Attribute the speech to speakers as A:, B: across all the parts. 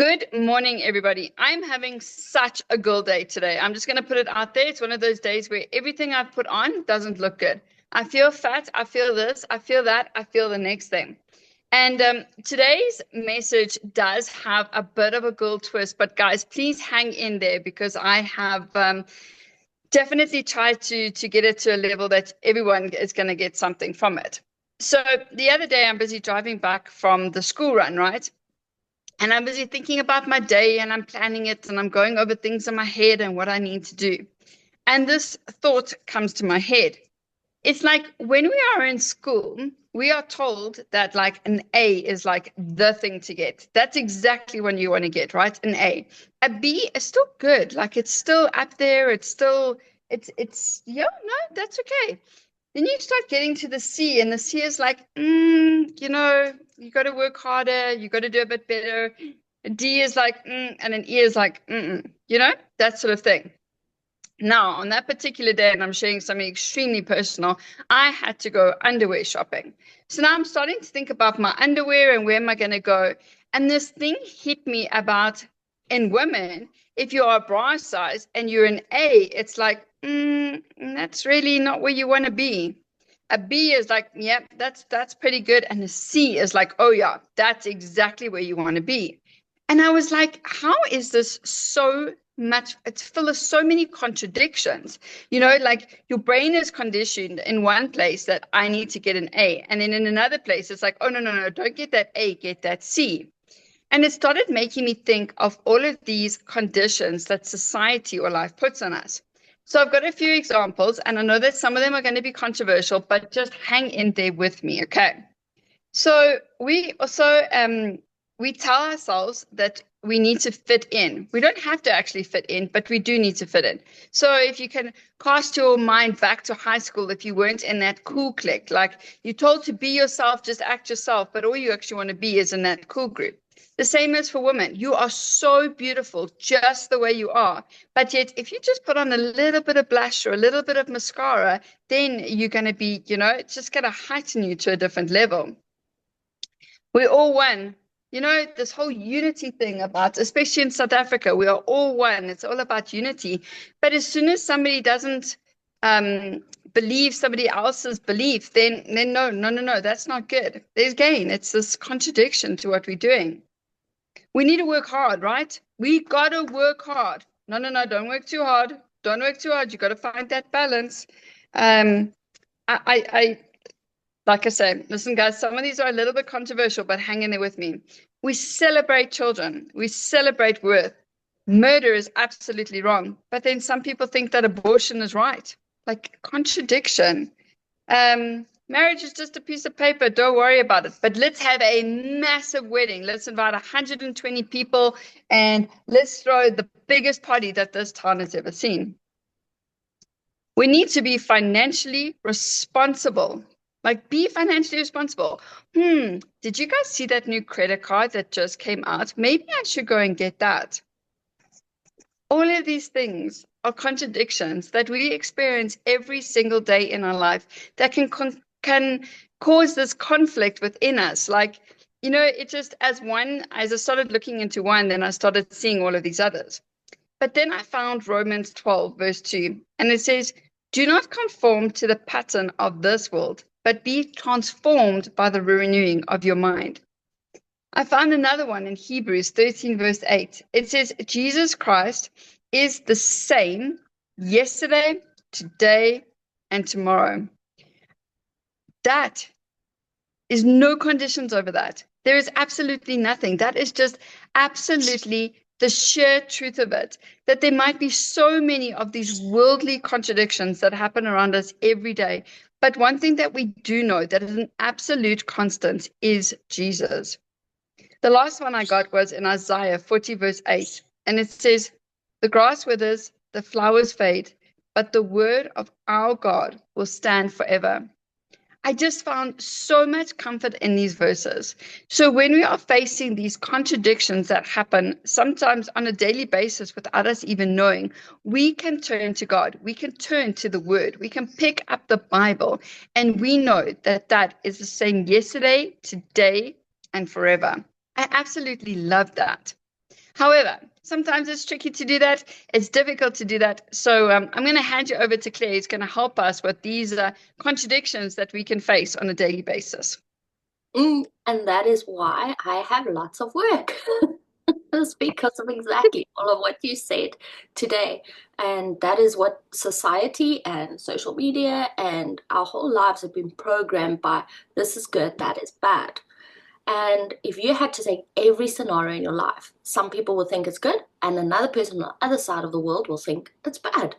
A: Good morning, everybody. I'm having such a girl day today. I'm just going to put it out there. It's one of those days where everything I've put on doesn't look good. I feel fat. I feel this. I feel that. I feel the next thing. And today's message does have a bit of a girl twist, but guys, please hang in there because I have definitely tried to get it to a level that everyone is going to get something from it. So the other day, I'm busy driving back from the school run, right? And I'm busy thinking about my day and I'm planning it and I'm going over things in my head and what I need to do. And this thought comes to my head. It's like when we are in school, we are told that like an A is like the thing to get. That's exactly what you want to get, right? An A. A B is still good. Like it's still up there. It's yeah, no, that's okay. Then you start getting to the C, and the C is like, you got to work harder, you got to do a bit better. A D is like, and an E is like, that sort of thing. Now, on that particular day, and I'm sharing something extremely personal, I had to go underwear shopping. So now I'm starting to think about my underwear and where am I going to go. And this thing hit me about in women, if you are a bra size and you're an A, it's like, that's really not where you want to be. A B is like, yep, that's pretty good. And a C is like, oh yeah, that's exactly where you want to be. And I was like, how is this so much? It's full of so many contradictions. Like your brain is conditioned in one place that I need to get an A. And then in another place, it's like, oh, no, don't get that A, get that C. And it started making me think of all of these conditions that society or life puts on us. So I've got a few examples, and I know that some of them are going to be controversial, but just hang in there with me, okay? So we also we tell ourselves that we need to fit in. We don't have to actually fit in, but we do need to fit in. So if you can cast your mind back to high school, if you weren't in that cool clique, like you're told to be yourself, just act yourself, but all you actually want to be is in that cool group. The same as for women. You are so beautiful just the way you are. But yet, if you just put on a little bit of blush or a little bit of mascara, then you're going to be, it's just going to heighten you to a different level. We're all one. This whole unity thing about, especially in South Africa, we are all one. It's all about unity. But as soon as somebody doesn't believe somebody else's belief, then no, that's not good. There's gain. It's this contradiction to what we're doing. We need to work hard, right? We got to work hard. No, don't work too hard. Don't work too hard. You got to find that balance. Like I say, listen, guys, some of these are a little bit controversial, but hang in there with me. We celebrate children. We celebrate worth. Murder is absolutely wrong. But then some people think that abortion is right. Like contradiction. Marriage is just a piece of paper. Don't worry about it. But let's have a massive wedding. Let's invite 120 people and let's throw the biggest party that this town has ever seen. We need to be financially responsible. Like, be financially responsible. Did you guys see that new credit card that just came out? Maybe I should go and get that. All of these things are contradictions that we experience every single day in our life that can cause this conflict within us. Like, it just, as I started looking into one, then I started seeing all of these others. But then I found Romans 12, verse 2, and it says, do not conform to the pattern of this world, but be transformed by the renewing of your mind. I found another one in Hebrews 13, verse 8. It says, Jesus Christ is the same yesterday, today, and tomorrow. That is no conditions over that. There is absolutely nothing. That is just absolutely the sheer truth of it, that there might be so many of these worldly contradictions that happen around us every day. But one thing that we do know that is an absolute constant is Jesus. The last one I got was in Isaiah 40, verse 8. And it says, the grass withers, the flowers fade, but the word of our God will stand forever. I just found so much comfort in these verses. So when we are facing these contradictions that happen sometimes on a daily basis without us even knowing, we can turn to God. We can turn to the word. We can pick up the Bible, and we know that that is the same yesterday, today, and forever. I absolutely love that. However, sometimes it's tricky to do that. It's difficult to do that. So I'm going to hand you over to Claire, who's going to help us with these contradictions that we can face on a daily basis.
B: And that is why I have lots of work. It's because of exactly all of what you said today. And that is what society and social media and our whole lives have been programmed by. This is good, that is bad. And if you had to take every scenario in your life, some people will think it's good, and another person on the other side of the world will think it's bad.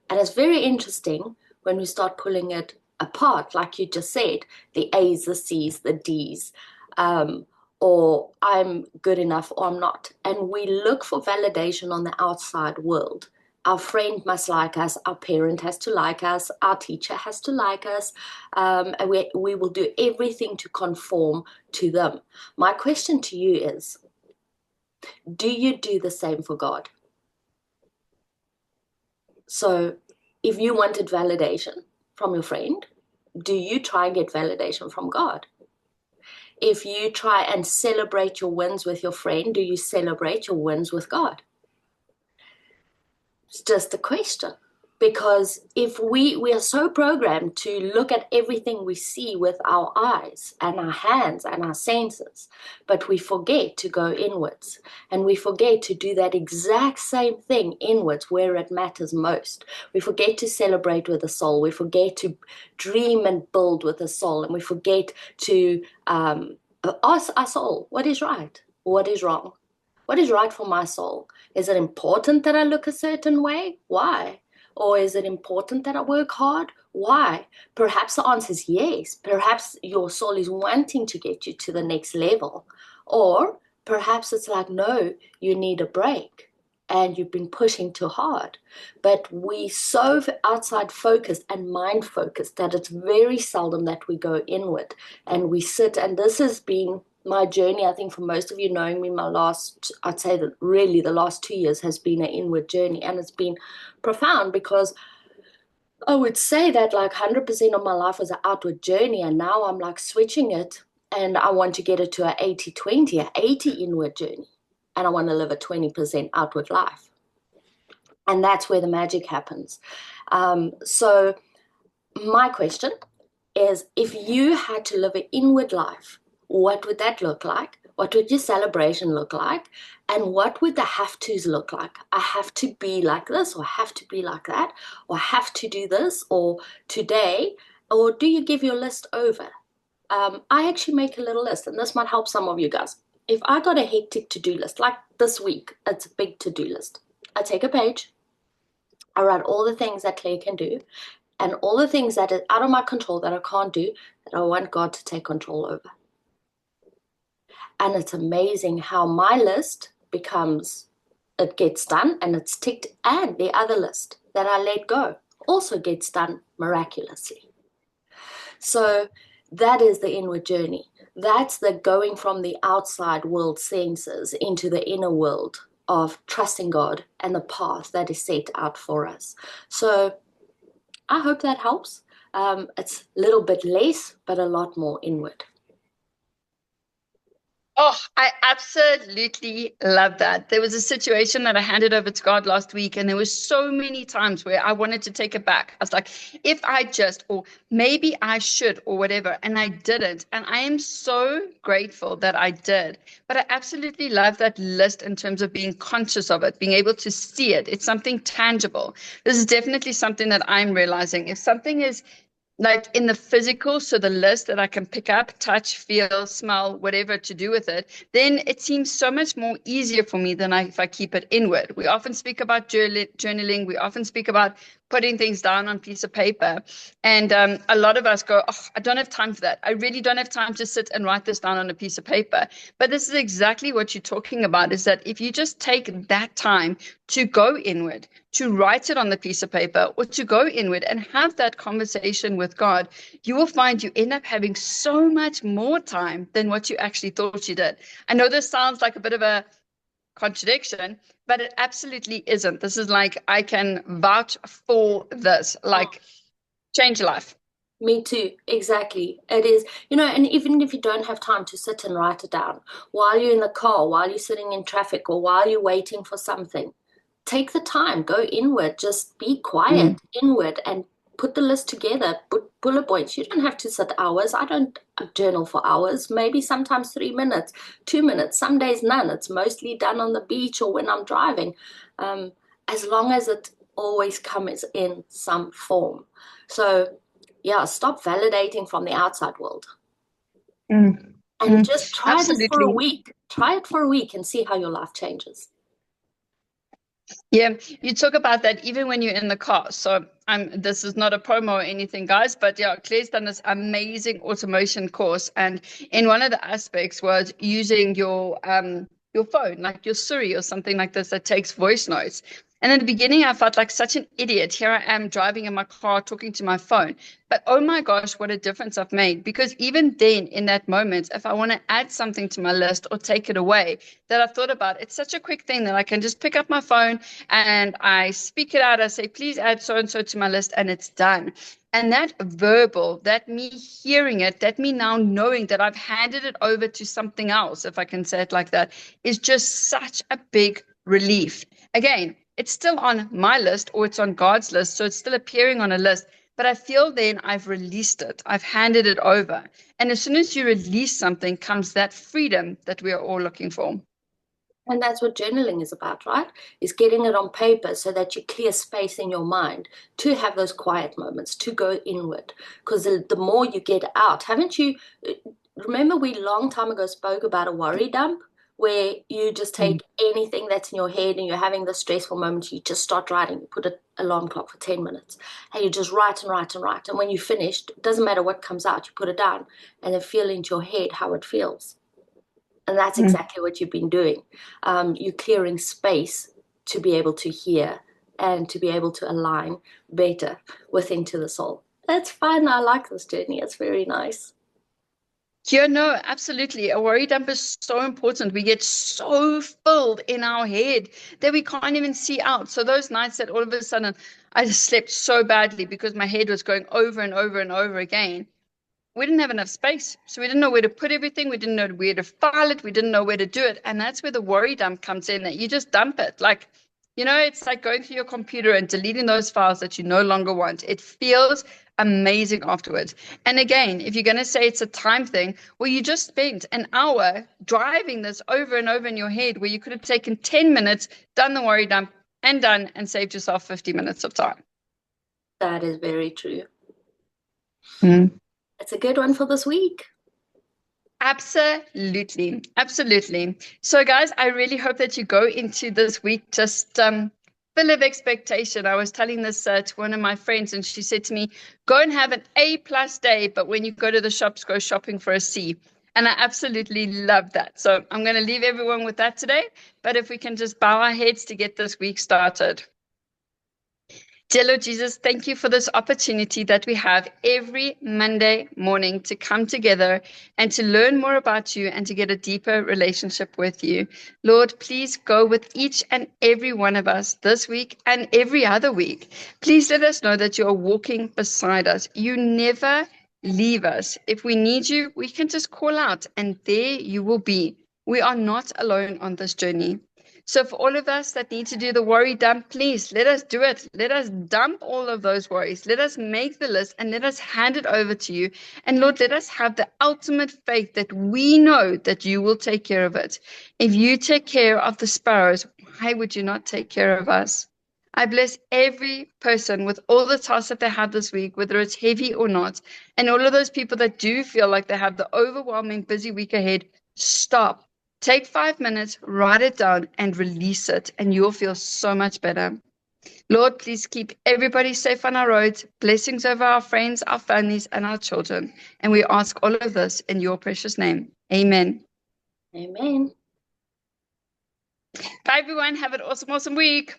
B: And it's very interesting when we start pulling it apart, like you just said, the A's, the C's, the D's, um, or I'm good enough or I'm not. And we look for validation on the outside world. Our friend must like us, our parent has to like us, our teacher has to like us, and we will do everything to conform to them. My question to you is, do you do the same for God? So if you wanted validation from your friend, do you try and get validation from God? If you try and celebrate your wins with your friend, do you celebrate your wins with God? It's just a question. Because if we are so programmed to look at everything we see with our eyes and our hands and our senses, but we forget to go inwards, and we forget to do that exact same thing inwards where it matters most. We forget to celebrate with the soul. We forget to dream and build with the soul, and we forget to ask our soul, what is right? What is wrong? What is right for my soul? Is it important that I look a certain way? Why? Or is it important that I work hard? Why? Perhaps the answer is yes. Perhaps your soul is wanting to get you to the next level. Or perhaps it's like, no, you need a break and you've been pushing too hard. But we so outside focused and mind focused that it's very seldom that we go inward and we sit. And this has been my journey. I think for most of you knowing me, I'd say that really the last 2 years has been an inward journey, and it's been profound because I would say that like 100% of my life was an outward journey, and now I'm like switching it, and I want to get it to an 80-20, an 80 inward journey, and I want to live a 20% outward life. And that's where the magic happens. So my question is, if you had to live an inward life, what would that look like? What would your celebration look like? And what would the have tos look like? I have to be like this, or I have to be like that, or I have to do this, or today, or do you give your list over? I actually make a little list, and this might help some of you guys. If I got a hectic to-do list, like this week, it's a big to-do list. I take a page, I write all the things that Claire can do, and all the things that are out of my control that I can't do, that I want God to take control over. And it's amazing how my list becomes, it gets done and it's ticked, and the other list that I let go also gets done miraculously. So that is the inward journey. That's the going from the outside world senses into the inner world of trusting God and the path that is set out for us. So I hope that helps. It's a little bit less, but a lot more inward.
A: Oh, I absolutely love that. There was a situation that I handed over to God last week, and there were so many times where I wanted to take it back. I was like, if I just, or maybe I should, or whatever, and I didn't. And I am so grateful that I did. But I absolutely love that list in terms of being conscious of it, being able to see it. It's something tangible. This is definitely something that I'm realizing. If something is like in the physical, so the list that I can pick up, touch, feel, smell, whatever to do with it, then it seems so much more easier for me than if I keep it inward. We often speak about journaling. We often speak about putting things down on a piece of paper. And a lot of us go, oh, I don't have time for that. I really don't have time to sit and write this down on a piece of paper. But this is exactly what you're talking about, is that if you just take that time to go inward, to write it on the piece of paper, or to go inward and have that conversation with God, you will find you end up having so much more time than what you actually thought you did. I know this sounds like a bit of a contradiction, but it absolutely isn't. This is like, I can vouch for this, like, change your life.
B: Me too, exactly. It is, and even if you don't have time to sit and write it down, while you're in the car, while you're sitting in traffic, or while you're waiting for something, take the time, go inward, just be quiet
A: Mm.
B: inward and put the list together, put bullet points. You don't have to sit hours. I don't journal for hours, maybe sometimes 3 minutes, 2 minutes, some days none. It's mostly done on the beach or when I'm driving, um, as long as it always comes in some form. So, yeah, stop validating from the outside world
A: Mm.
B: and
A: Mm.
B: just try this for a
A: Absolutely.
B: week. Try it for a week and see how your life changes.
A: Yeah, you talk about that even when you're in the car. So this is not a promo or anything, guys, but yeah, Claire's done this amazing automation course, and in one of the aspects was using your phone, like your Siri or something like this that takes voice notes. And in the beginning, I felt like such an idiot. Here I am driving in my car, talking to my phone. But oh my gosh, what a difference I've made. Because even then, in that moment, if I want to add something to my list or take it away that I've thought about, it's such a quick thing that I can just pick up my phone and I speak it out. I say, please add so and so to my list, and it's done. And that verbal, that me hearing it, that me now knowing that I've handed it over to something else, if I can say it like that, is just such a big relief. Again, it's still on my list or it's on God's list, so it's still appearing on a list. But I feel then I've released it. I've handed it over. And as soon as you release something, comes that freedom that we are all looking for.
B: And that's what journaling is about, right? Is getting it on paper so that you clear space in your mind to have those quiet moments, to go inward. Because the more you get out, haven't you? Remember, we long time ago spoke about a worry dump, where you just take anything that's in your head and you're having the stressful moment, you just start writing, you put an alarm clock for 10 minutes, and you just write and write and write. And when you're finished, it doesn't matter what comes out, you put it down and then feel into your head how it feels. And that's
A: Mm.
B: exactly what you've been doing. You're clearing space to be able to hear and to be able to align better within to the soul. That's fun. I like this journey. It's very nice.
A: Yeah, no, absolutely. A worry dump is so important. We get so filled in our head that we can't even see out. So those nights that all of a sudden I just slept so badly because my head was going over and over and over again. We didn't have enough space. So we didn't know where to put everything. We didn't know where to file it. We didn't know where to do it. And that's where the worry dump comes in, that you just dump it. Like, it's like going through your computer and deleting those files that you no longer want. It feels amazing afterwards. And again, if you're going to say it's a time thing, well, you just spent an hour driving this over and over in your head where you could have taken 10 minutes, done the worry dump, and done, and saved yourself 50 minutes of time.
B: That is very true.
A: Mm.
B: It's a good one for this week.
A: Absolutely. Absolutely. So, guys, I really hope that you go into this week just full of expectation. I was telling this to one of my friends, and she said to me, go and have an A+ day, but when you go to the shops, go shopping for a C. And I absolutely love that. So I'm going to leave everyone with that today. But if we can just bow our heads to get this week started. Dear Lord Jesus, thank you for this opportunity that we have every Monday morning to come together and to learn more about you and to get a deeper relationship with you. Lord, please go with each and every one of us this week and every other week. Please let us know that you are walking beside us. You never leave us. If we need you, we can just call out and there you will be. We are not alone on this journey. So for all of us that need to do the worry dump, please let us do it. Let us dump all of those worries. Let us make the list and let us hand it over to you. And Lord, let us have the ultimate faith that we know that you will take care of it. If you take care of the sparrows, why would you not take care of us? I bless every person with all the tasks that they have this week, whether it's heavy or not. And all of those people that do feel like they have the overwhelming busy week ahead, stop. Take 5 minutes, write it down, and release it, and you'll feel so much better. Lord, please keep everybody safe on our roads, blessings over our friends, our families, and our children. And we ask all of this in your precious name. Amen.
B: Amen.
A: Bye, everyone. Have an awesome, awesome week.